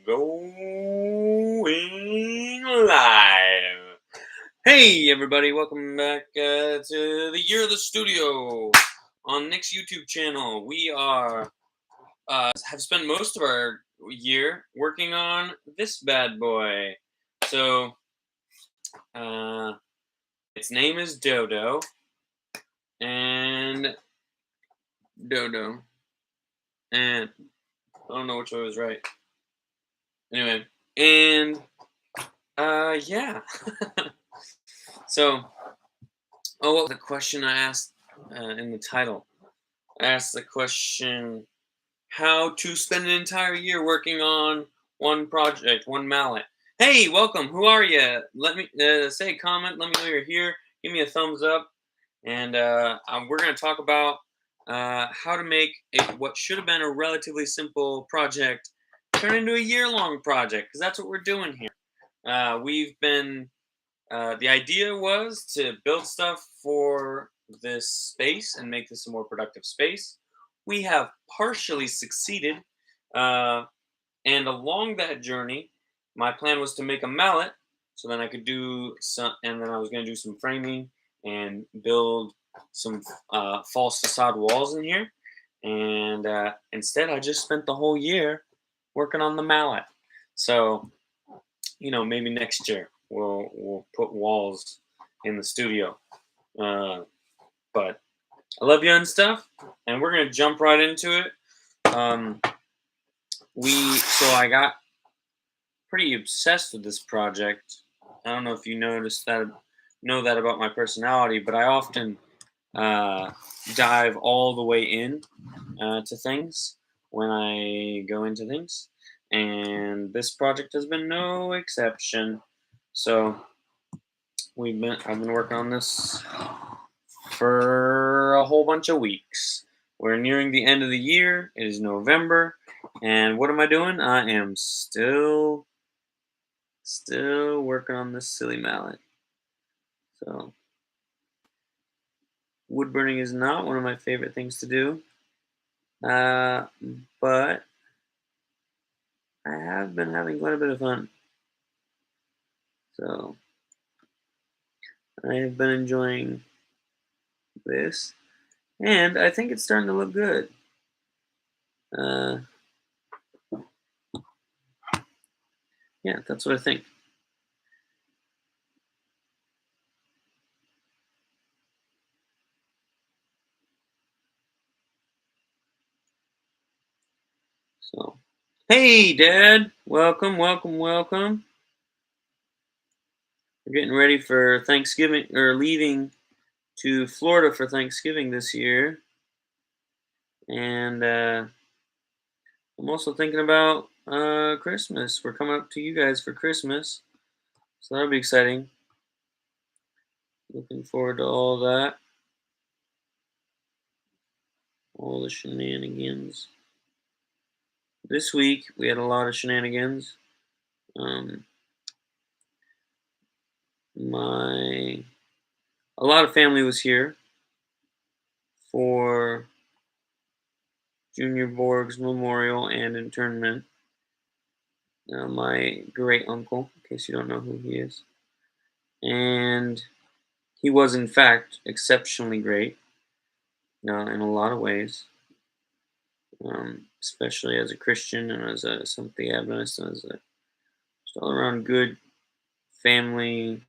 Going live. Hey, everybody, welcome back to the Year of the Studio on Nick's YouTube channel. We have spent most of our year working on this bad boy. So, its name is Dodo, and Dodo, and I don't know which way was right. Anyway, and yeah. So, what was the question I asked in the title? I asked the question, how to spend an entire year working on one project, one mallet. Hey, welcome. Who are you? Let me say a comment. Let me know you're here. Give me a thumbs up. And we're going to talk about how to make what should have been a relatively simple project turn into a year-long project, because that's what we're doing here. The idea was to build stuff for this space and make this a more productive space. We have partially succeeded. And along that journey, my plan was to make a mallet so then I could do some, and then I was going to do some framing and build some false facade walls in here. And instead, I just spent the whole year working on the mallet. So, maybe next year we'll put walls in the studio. But I love you and stuff, and we're gonna jump right into it. I got pretty obsessed with this project. I don't know if you know that about my personality, but I often dive all the way in to things when I go into things, and this project has been no exception. So I've been working on this for a whole bunch of weeks. We're nearing the end of the year. It is November, and what am I doing? I am still working on this silly mallet. So wood burning is not one of my favorite things to do, but I have been having quite a bit of fun. So I have been enjoying this, and I think it's starting to look good. Yeah, that's what I think. So, hey, Dad, welcome. We're getting ready for Thanksgiving, or leaving to Florida for Thanksgiving this year, and I'm also thinking about Christmas. We're coming up to you guys for Christmas, so that'll be exciting. Looking forward to all that, all the shenanigans. This week we had a lot of shenanigans. A lot of family was here for Junior Borg's memorial and internment. My great uncle, in case you don't know who he is, and he was in fact exceptionally great in a lot of ways, especially as a Christian and as a Seventh-day Adventist and as a just all around good family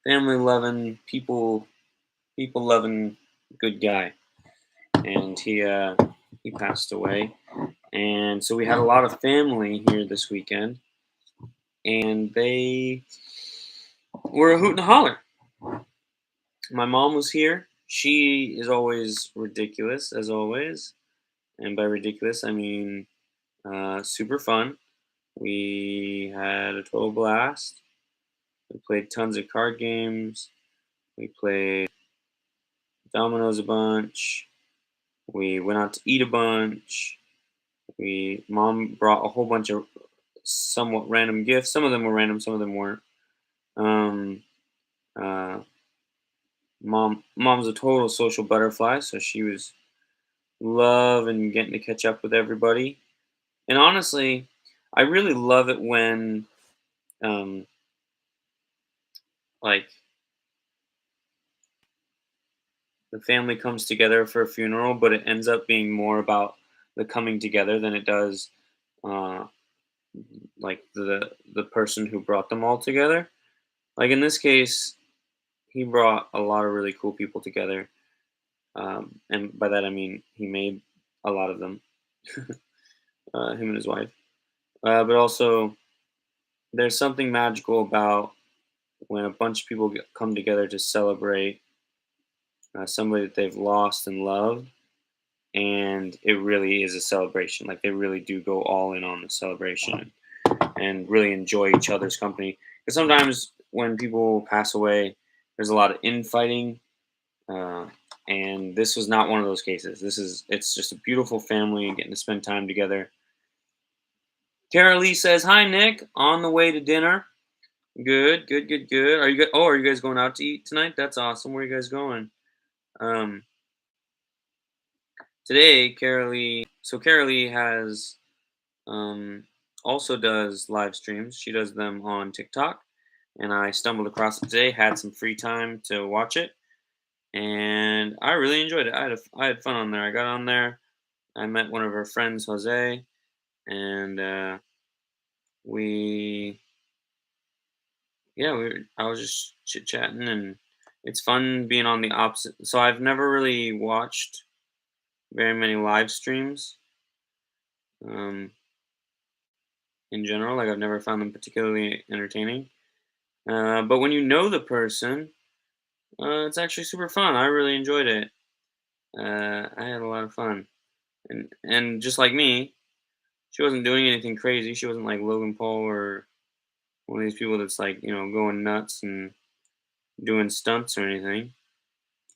loving, people loving good guy. And he passed away, and so we had a lot of family here this weekend, and they were a hoot and a holler. My mom was here. She is always ridiculous, as always, and by ridiculous I mean super fun. We had a total blast. We played tons of card games. We played dominoes a bunch. We went out to eat a bunch. Mom brought a whole bunch of somewhat random gifts. Some of them were random, some of them weren't. Mom's a total social butterfly, so she was loving getting to catch up with everybody. And honestly, I really love it when um, like the family comes together for a funeral, but it ends up being more about the coming together than it does uh, like the person who brought them all together. Like in this case, he brought a lot of really cool people together, and by that I mean he made a lot of them, him and his wife. But also, there's something magical about when a bunch of people come together to celebrate somebody that they've lost and loved, and it really is a celebration. Like they really do go all in on the celebration and really enjoy each other's company. Because sometimes when people pass away, there's a lot of infighting, uh, and this was not one of those cases. It's just a beautiful family and getting to spend time together. Tara Lee says, "Hi Nick, on the way to dinner." Good, good, good, good. Are you guys going out to eat tonight? That's awesome. Where are you guys going? Um, Today, Carolee has um, also does live streams. She does them on TikTok, and I stumbled across it today. Had some free time to watch it, and I really enjoyed it. I had fun on there. I got on there. I met one of her friends, Jose, and we I was just chit chatting, and it's fun being on the opposite. So I've never really watched very many live streams. Um, in general. Like I've never found them particularly entertaining. But when you know the person, it's actually super fun. I really enjoyed it. I had a lot of fun, and just like me, she wasn't doing anything crazy. She wasn't like Logan Paul or one of these people that's like going nuts and doing stunts or anything.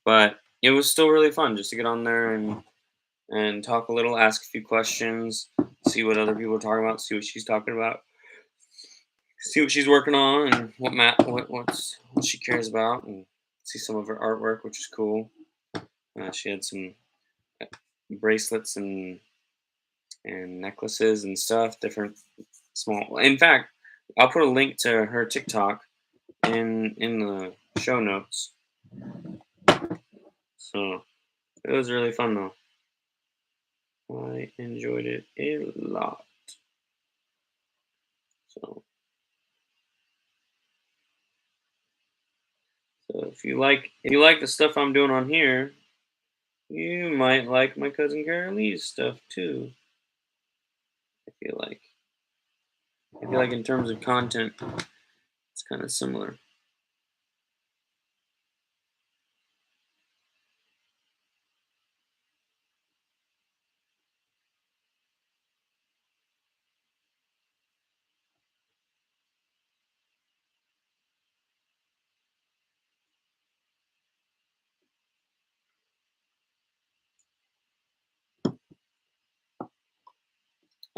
But it was still really fun just to get on there and talk a little, ask a few questions, see what other people are talking about, see what she's talking about, see what she's working on and what she cares about, and see some of her artwork, which is cool. She had some bracelets and necklaces and stuff, different small. In fact, I'll put a link to her TikTok in the show notes. So it was really fun though. I enjoyed it a lot. So, so if you like the stuff I'm doing on here, you might like my cousin Carolee's stuff too. I feel like. I feel like in terms of content, it's kind of similar.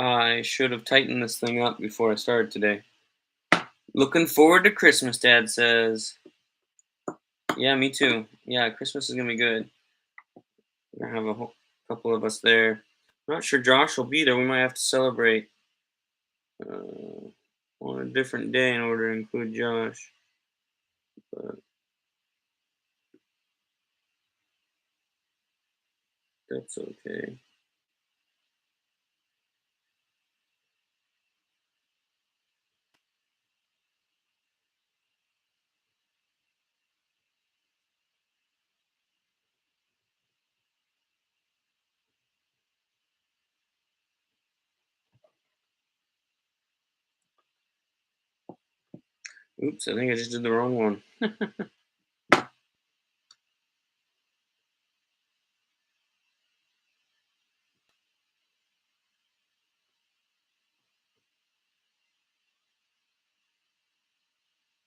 I should have tightened this thing up before I started today. Looking forward to Christmas, Dad says. Yeah, me too. Yeah, Christmas is gonna be good. We're gonna have a couple of us there. I'm not sure Josh will be there. We might have to celebrate uh, on a different day in order to include Josh. But that's okay. Oops, I think I just did the wrong one.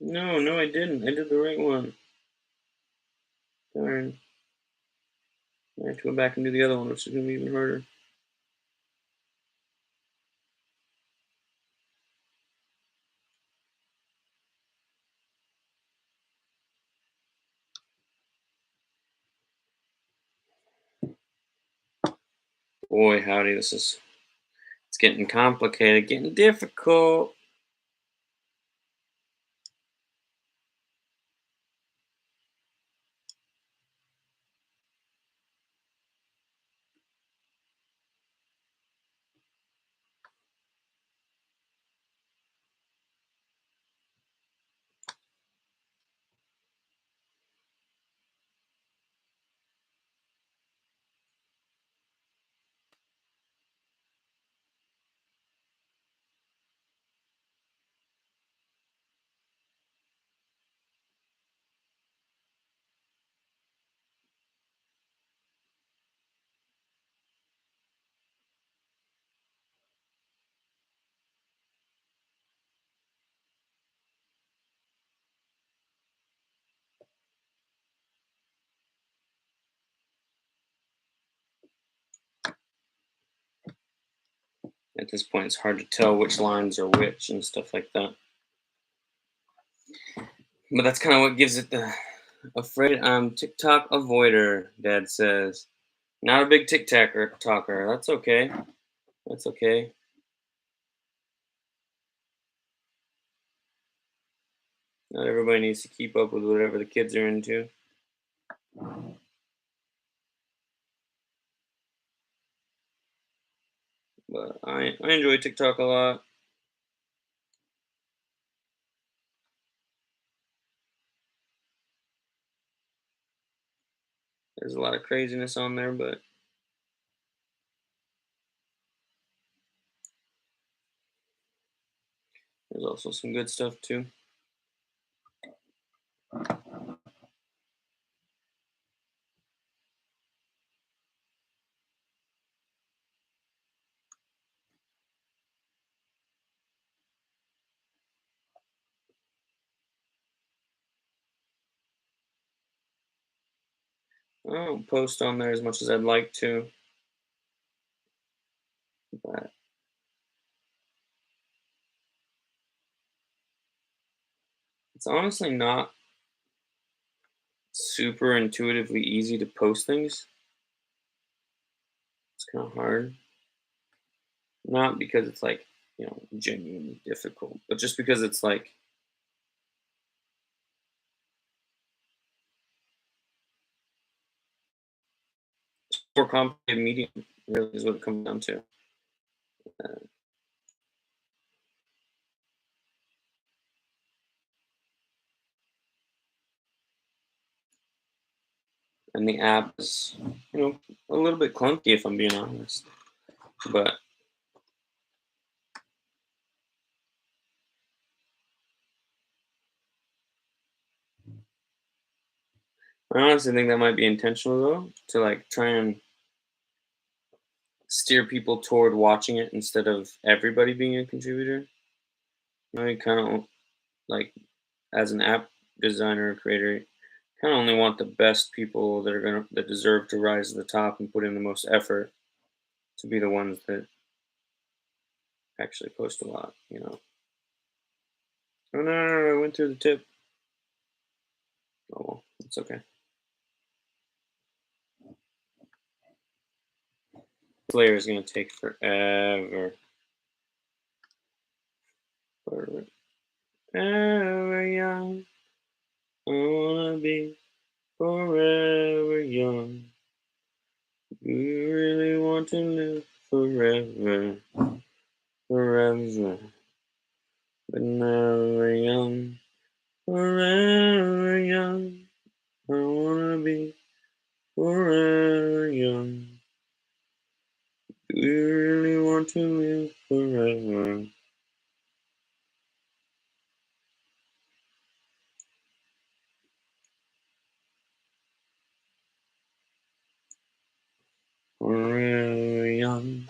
No, no, I didn't. I did the right one. Darn. I have to go back and do the other one, which is gonna be even harder. Boy, howdy, it's getting complicated, getting difficult. At this point, it's hard to tell which lines are which and stuff like that. But that's kind of what gives it the afraid. I'm TikTok avoider, Dad says. Not a big TikToker talker. That's okay. That's okay. Not everybody needs to keep up with whatever the kids are into. But I enjoy TikTok a lot. There's a lot of craziness on there, but there's also some good stuff too. I don't post on there as much as I'd like to, but it's honestly not super intuitively easy to post things. It's kind of hard. Not because it's like, genuinely difficult, but just because it's like more complicated medium, really is what it comes down to. Uh, and the app is, a little bit clunky if I'm being honest. But I honestly think that might be intentional though, to like try and steer people toward watching it instead of everybody being a contributor. I kind of like as an app designer or creator, kind of only want the best people that deserve to rise to the top and put in the most effort to be the ones that actually post a lot. Oh no, I went through the tip. Oh well, it's okay. This layer is gonna take forever. Forever young. I wanna be forever young. You really want to live forever, forever, but never young. Forever young. I wanna be forever young. Do you really want to live forever? Forever young.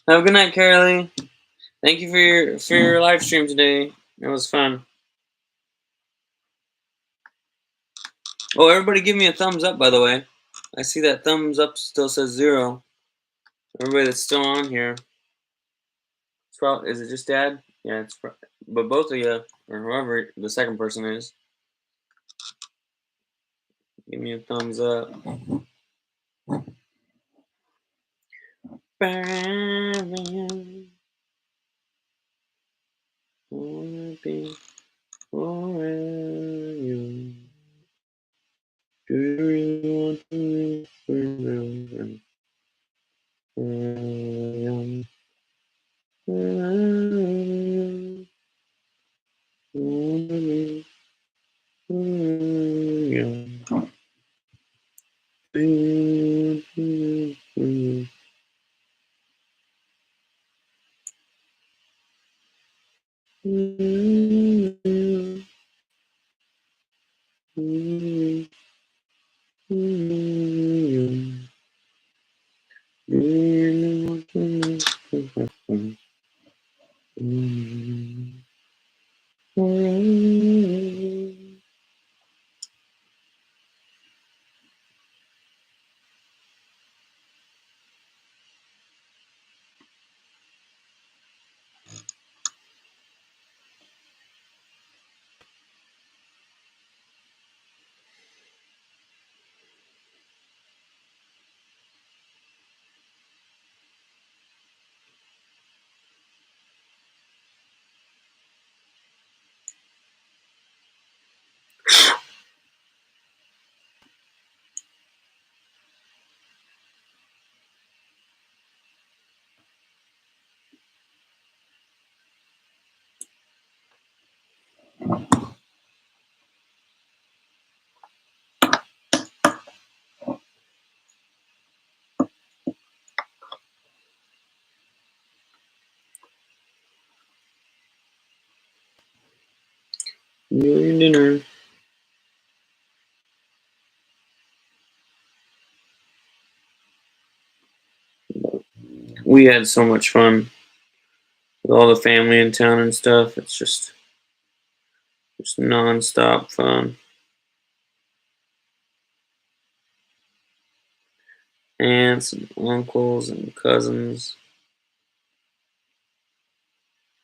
Have a good night, Carolee. Thank you for your live stream today. It was fun. Oh, everybody give me a thumbs up, by the way. I see that thumbs up still says 0. Everybody that's still on here. It's probably, is it just Dad? Yeah, but both of you, or whoever the second person is, give me a thumbs up. Wanna be forever you. Do you really want to live forever? Dinner. We had so much fun with all the family in town and stuff. It's just non-stop fun. Aunts and uncles and cousins,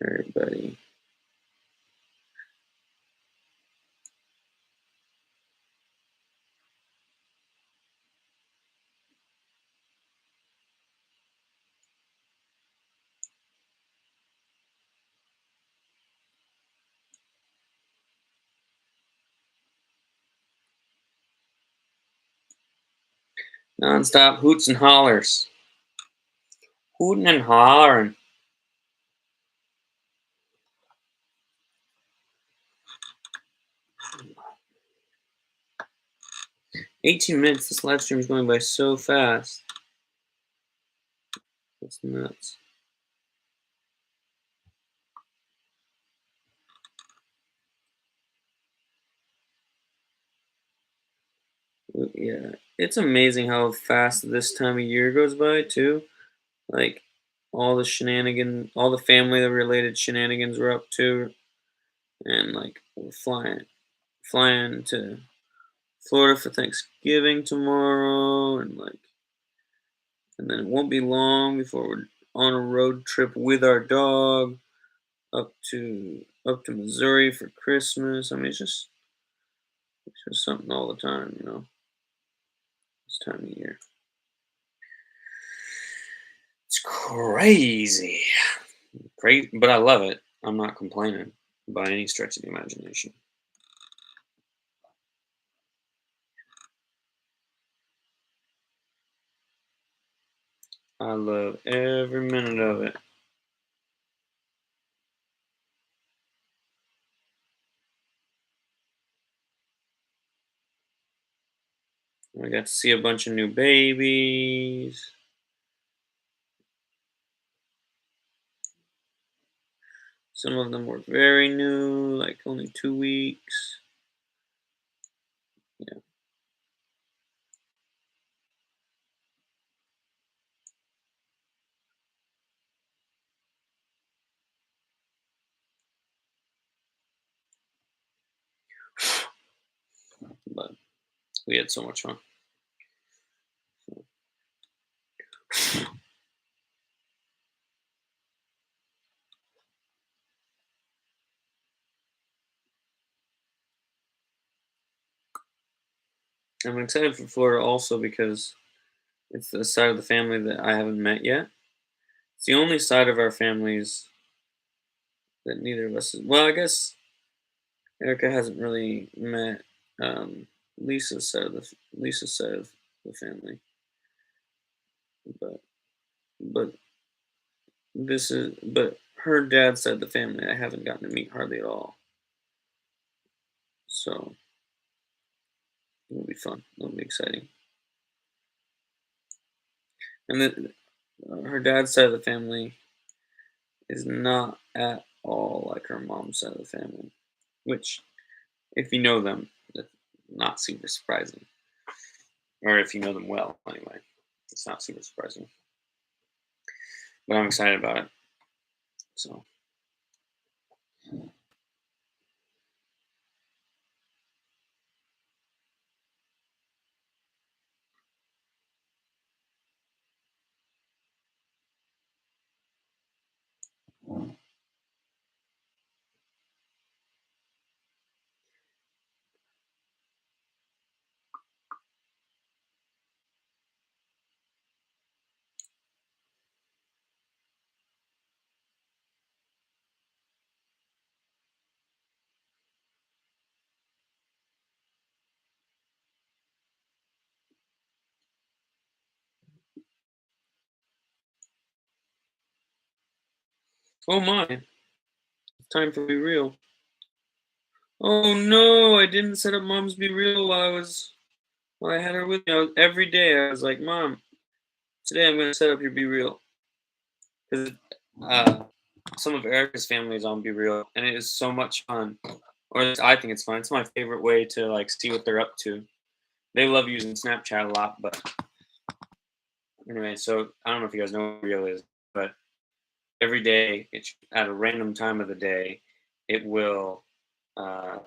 everybody. Non-stop hoots and hollers. Hooting and hollering. 18 minutes. This live stream is going by so fast. That's nuts. Yeah, it's amazing how fast this time of year goes by too. Like all the shenanigans, all the family related shenanigans we're up to, and like we're flying to Florida for Thanksgiving tomorrow, and then it won't be long before we're on a road trip with our dog up to Missouri for Christmas. I mean, it's just something all the time, this time of year. It's crazy. Great, but I love it. I'm not complaining by any stretch of the imagination. I love every minute of it. I got to see a bunch of new babies. Some of them were very new, like only 2 weeks. Yeah. but we had so much fun. I'm excited for Florida also because it's the side of the family that I haven't met yet. It's the only side of our families that neither of us. Well, I guess Erica hasn't really met um, Lisa's side of the family, but but but her dad's side of the family I haven't gotten to meet hardly at all. So it'll be fun. It'll be exciting. And then her dad's side of the family is not at all like her mom's side of the family, which, if you know them, that's not super surprising. Or if you know them well, anyway, it's not super surprising. But I'm excited about it. So, oh my, it's time for Be Real. Oh no, I didn't set up Mom's Be Real while I had her with me. Every day I was like, Mom, today I'm gonna set up your Be Real because uh, some of Erica's family is on Be Real, and it is so much fun. I think it's fun. It's my favorite way to like see what they're up to. They love using Snapchat a lot, but anyway, so I don't know if you guys know what Reel is, but every day, it's at a random time of the day, it will, uh,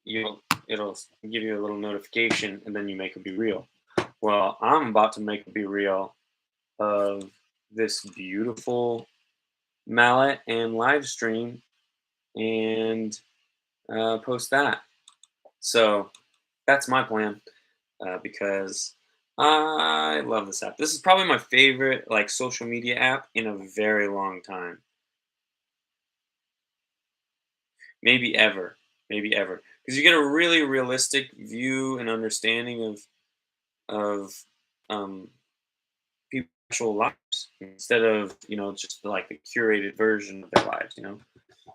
you'll it'll give you a little notification, and then you make a Be Real. Well, I'm about to make a Be Real of this beautiful mallet and live stream and post that. So that's my plan. Because I love this app. This is probably my favorite like social media app in a very long time, maybe ever, maybe ever, because you get a really realistic view and understanding of um, people's actual lives instead of just like the curated version of their lives.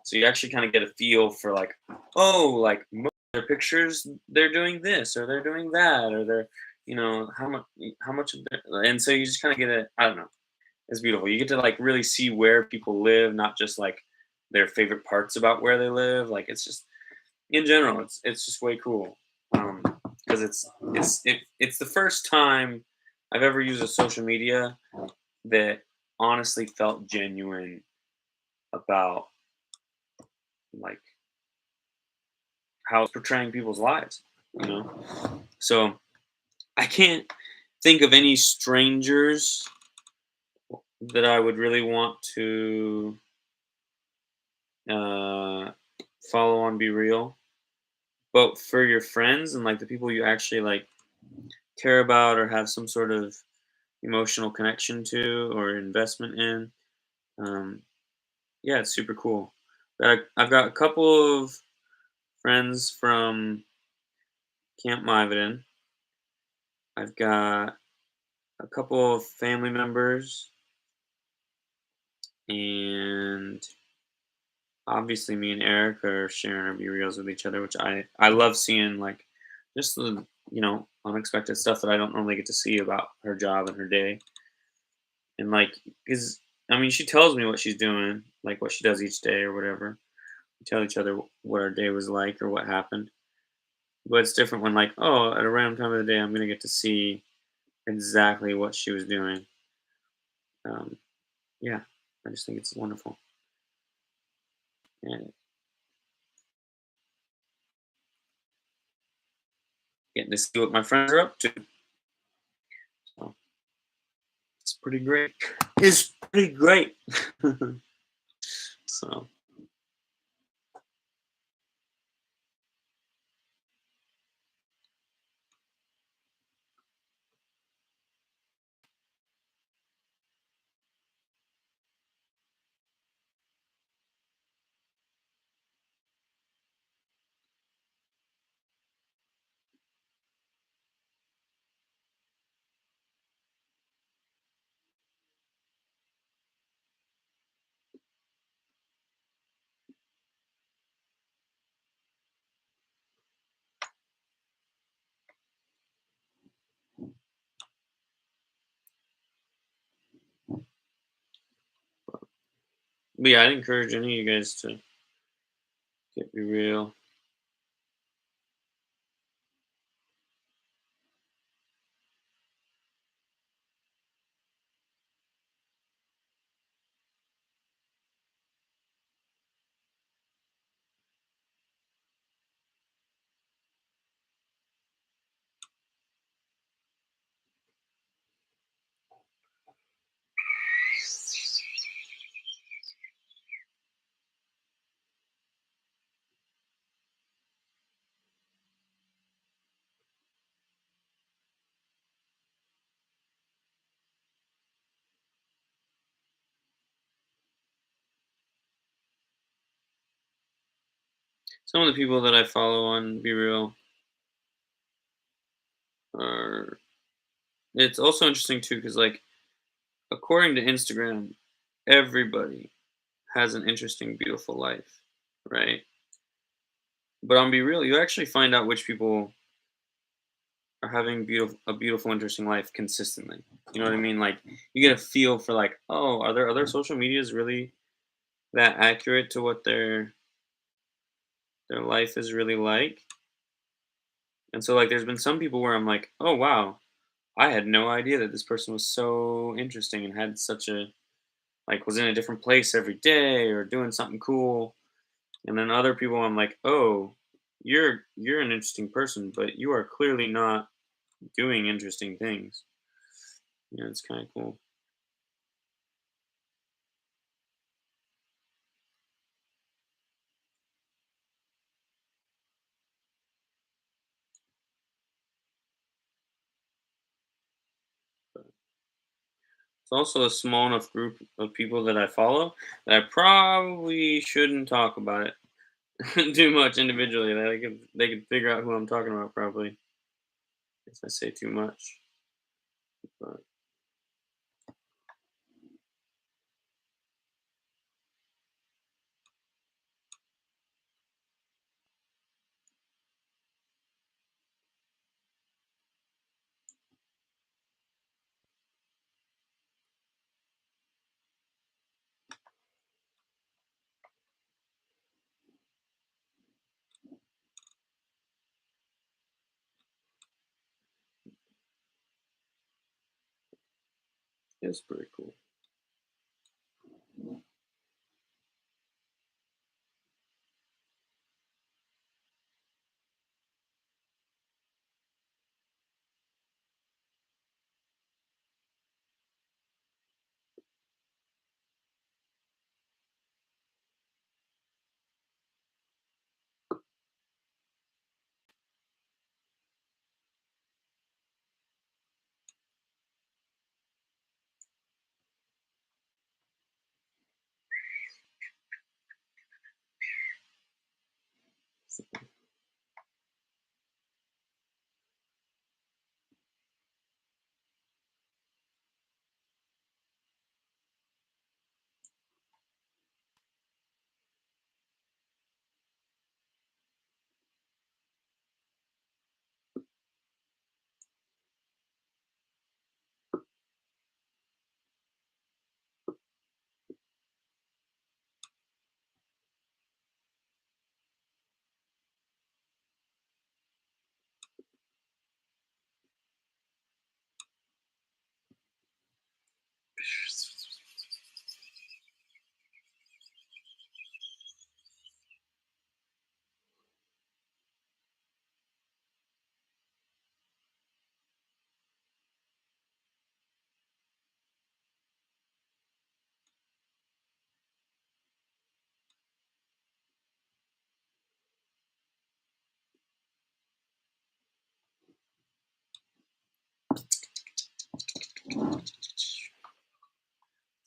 So you actually kind of get a feel for like, oh, like most of their pictures, they're doing this or they're doing that or they're, how much of their, and so you just kind of get a, I don't know, it's beautiful. You get to like really see where people live, not just like their favorite parts about where they live. Like it's just in general, it's just way cool. Because it's the first time I've ever used a social media that honestly felt genuine about like how it's portraying people's lives, you know? So I can't think of any strangers that I would really want to uh, follow on Be Real. But for your friends and like the people you actually like care about or have some sort of emotional connection to or investment in, um, yeah, it's super cool. I've got a couple of friends from Camp Myvedon. I've got a couple of family members, and obviously me and Eric are sharing our B-reels with each other, which I love seeing like just the unexpected stuff that I don't normally get to see about her job and her day, and like because I mean she tells me what she's doing, like what she does each day or whatever. We tell each other what our day was like or what happened, but it's different when like at a random time of the day I'm gonna get to see exactly what she was doing. Um, yeah, I just think it's wonderful. And they see what my friends are up to. So it's pretty great. It's pretty great. So but yeah, I'd encourage any of you guys to get be real. Some of the people that I follow on Be Real are. It's also interesting too, because like according to Instagram, everybody has an interesting, beautiful life, right? But on Be Real, you actually find out which people are having beautiful, interesting life consistently. You know what I mean? Like you get a feel for like, oh, are there other social medias really that accurate to what their life is really like? And so like there's been some people where I'm like, oh wow, I had no idea that this person was so interesting and had such a like was in a different place every day or doing something cool. And then other people I'm like, oh, you're an interesting person, but you are clearly not doing interesting things. Yeah, it's kind of cool. It's also a small enough group of people that I follow that I probably shouldn't talk about it too much individually. That they could figure out who I'm talking about probably if I say too much. But it's pretty cool.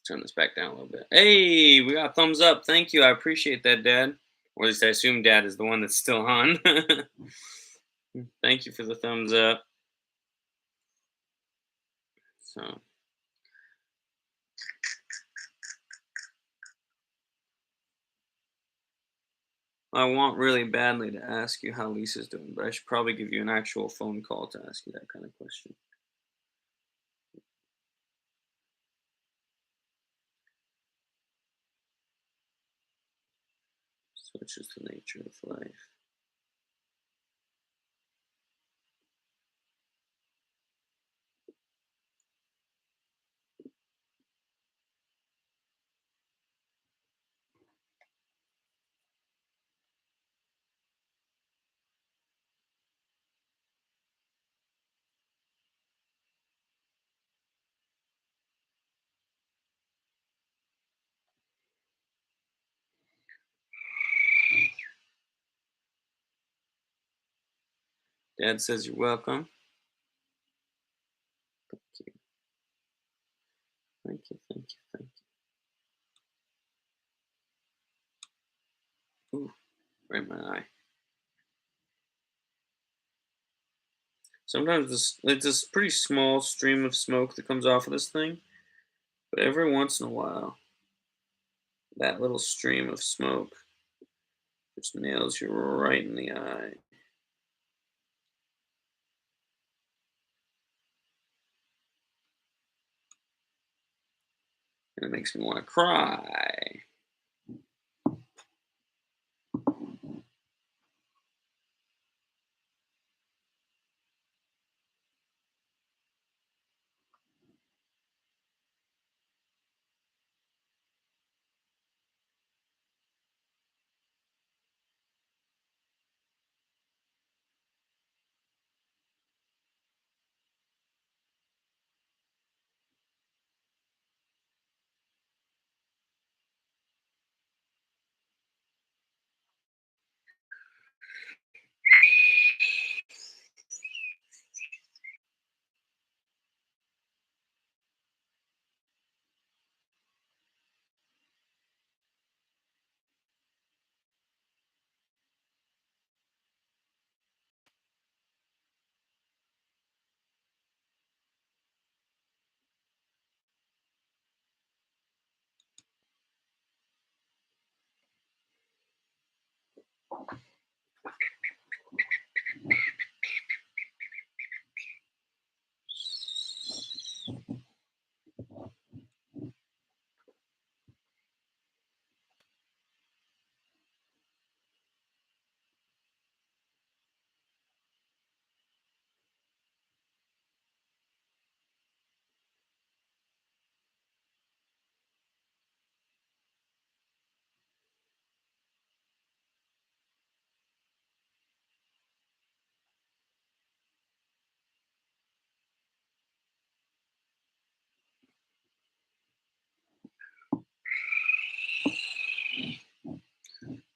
Turn this back down a little bit. Hey, we got thumbs up. Thank you. I appreciate that, Dad. Or at least I assume Dad is the one that's still on. Thank you for the thumbs up. So I want really badly to ask you how Lisa's doing, but I should probably give you an actual phone call to ask you that kind of question. Such is the nature of life. Dad says you're welcome. Thank you. Thank you. Thank you. Thank you. Ooh, right in my eye. Sometimes it's this pretty small stream of smoke that comes off of this thing, but every once in a while, that little stream of smoke just nails you right in the eye. And it makes me want to cry.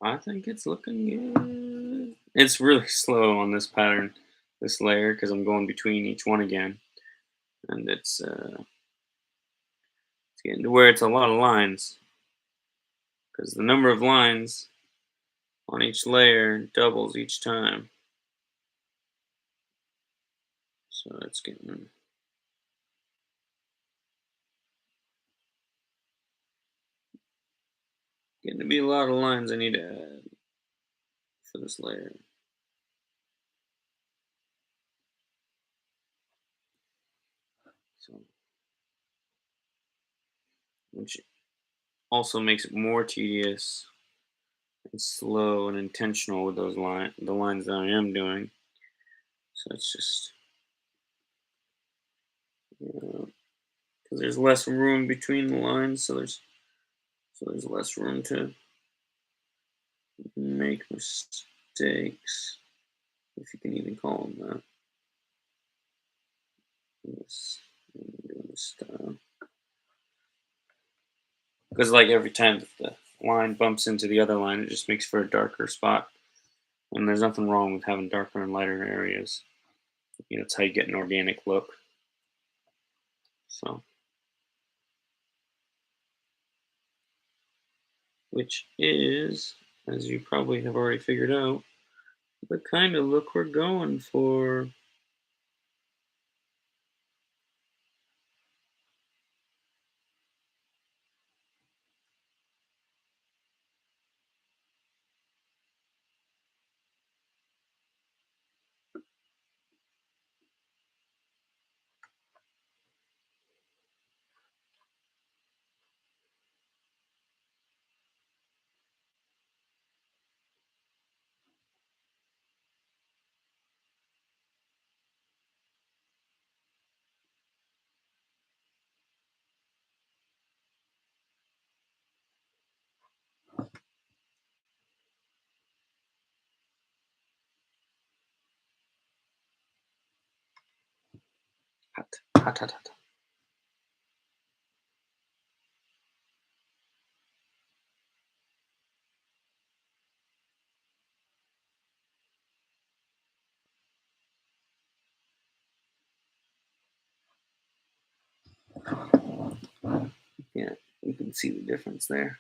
I think it's looking good. It's really slow on this pattern, this layer, because I'm going between each one again. And it's getting to where it's a lot of lines. Because the number of lines on each layer doubles each time. So it's getting to be a lot of lines I need to add for this layer. So, which also makes it more tedious and slow and intentional with the lines that I am doing. So it's just because there's less room between the lines, so there's less room to make mistakes, if you can even call them that. This, doing this style. Because like every time that the line bumps into the other line, it just makes for a darker spot. And there's nothing wrong with having darker and lighter areas. It's how you get an organic look. So, which is, as you probably have already figured out, the kind of look we're going for. Hot, hot, hot, hot. Yeah, you can see the difference there.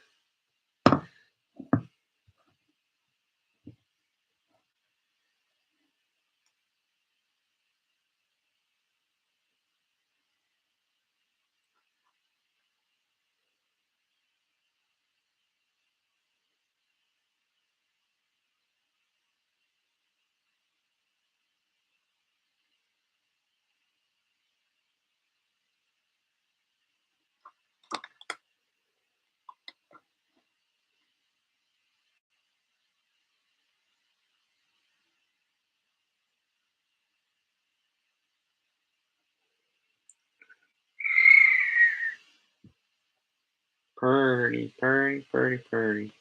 Pretty, pretty, pretty, pretty.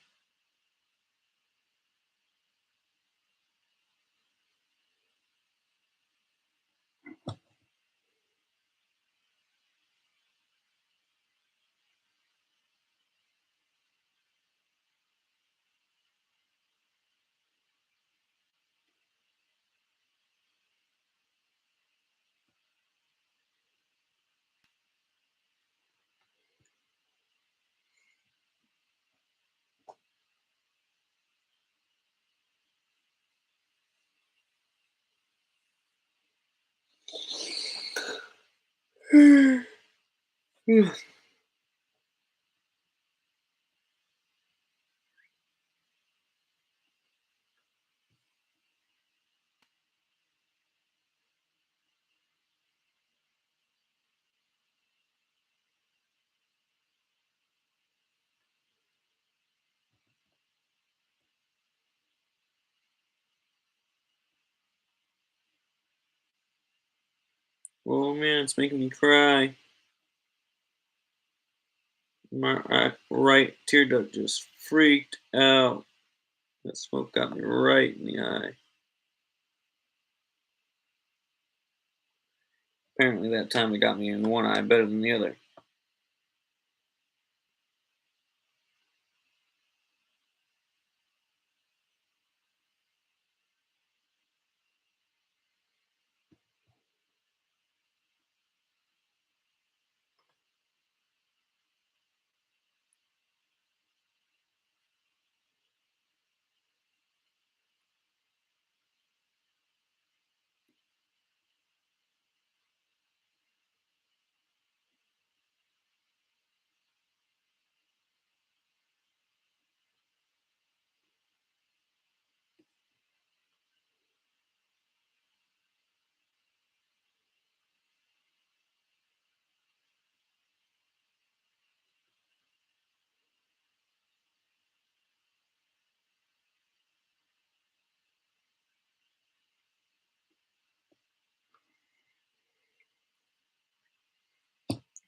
Oh man, it's making me cry. My right tear duct just freaked out. That smoke got me right in the eye. Apparently, that time it got me in one eye better than the other.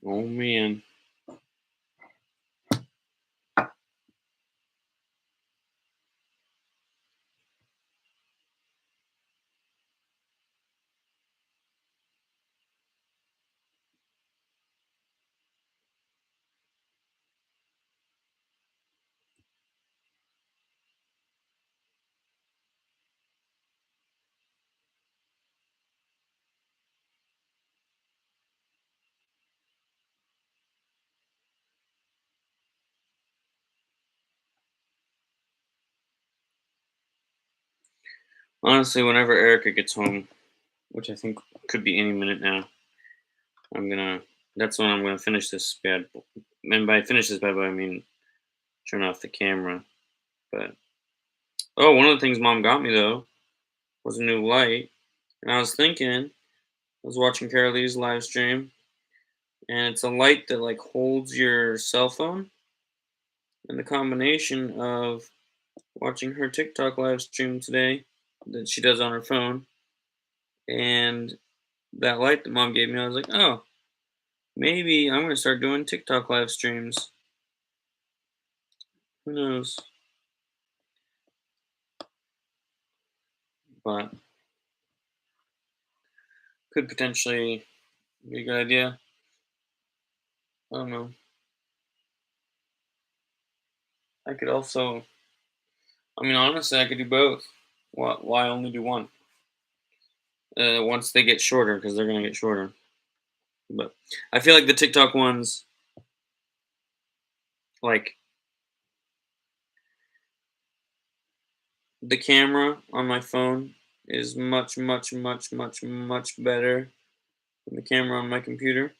Oh man. Honestly, whenever Erica gets home, which I think could be any minute now, I'm gonna. That's when I'm gonna finish this bad. And by finish this bad boy, I mean turn off the camera. But oh, one of the things Mom got me though was a new light, and I was thinking, I was watching Carol Lee's live stream, and it's a light that like holds your cell phone, and the combination of watching her TikTok live stream today that she does on her phone, and that light that Mom gave me, I was like, oh, maybe I'm gonna start doing TikTok live streams. Who knows? But could potentially be a good idea. I don't know. I could also, I mean, honestly, I could do both. Why only do one? Once they get shorter, because they're gonna get shorter. But I feel like the TikTok ones, like the camera on my phone, is much, much, much, much, much better than the camera on my computer.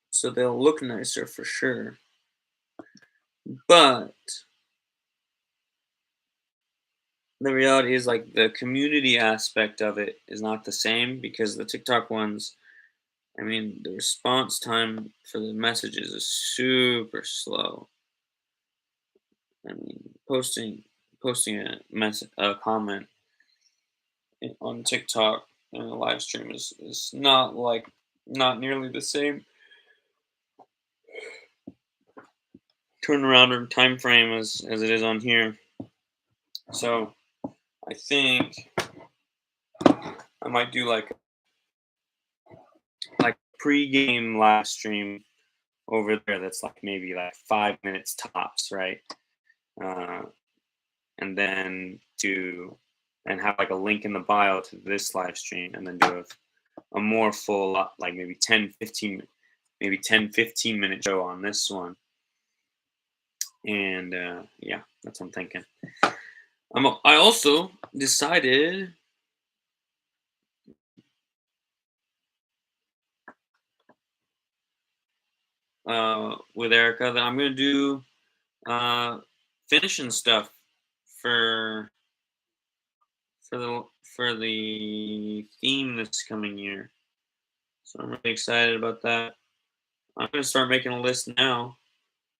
So they'll look nicer for sure. But the reality is, like, the community aspect of it is not the same because the TikTok ones, I mean, the response time for the messages is super slow. I mean, posting a comment on TikTok in a live stream is not nearly the same turnaround or time frame as it is on here. So I think I might do like pre-game live stream over there. That's like maybe like 5 minutes tops, right? Uh, and then do and have like a link in the bio to this live stream, and then do a more full like maybe 10 15 minute show on this one. And yeah, that's what I'm thinking. I also decided with Erica that I'm gonna do uh, finishing stuff for for the theme this coming year. So I'm really excited about that. I'm gonna start making a list now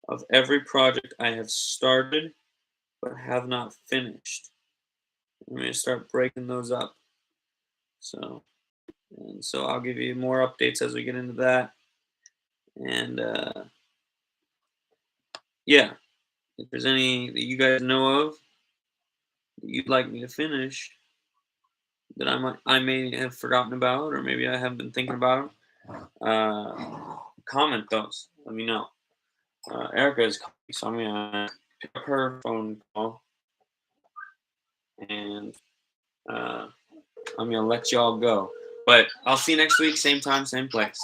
of every project I have started but have not finished. I'm gonna start breaking those up. So so I'll give you more updates as we get into that. And yeah, if there's any that you guys know of that you'd like me to finish that I may have forgotten about, or maybe I have been thinking about them, comment those. Let me know. Erica is calling, so I'm gonna pick up her phone call, and uh, I'm gonna let y'all go. But I'll see you next week, same time, same place.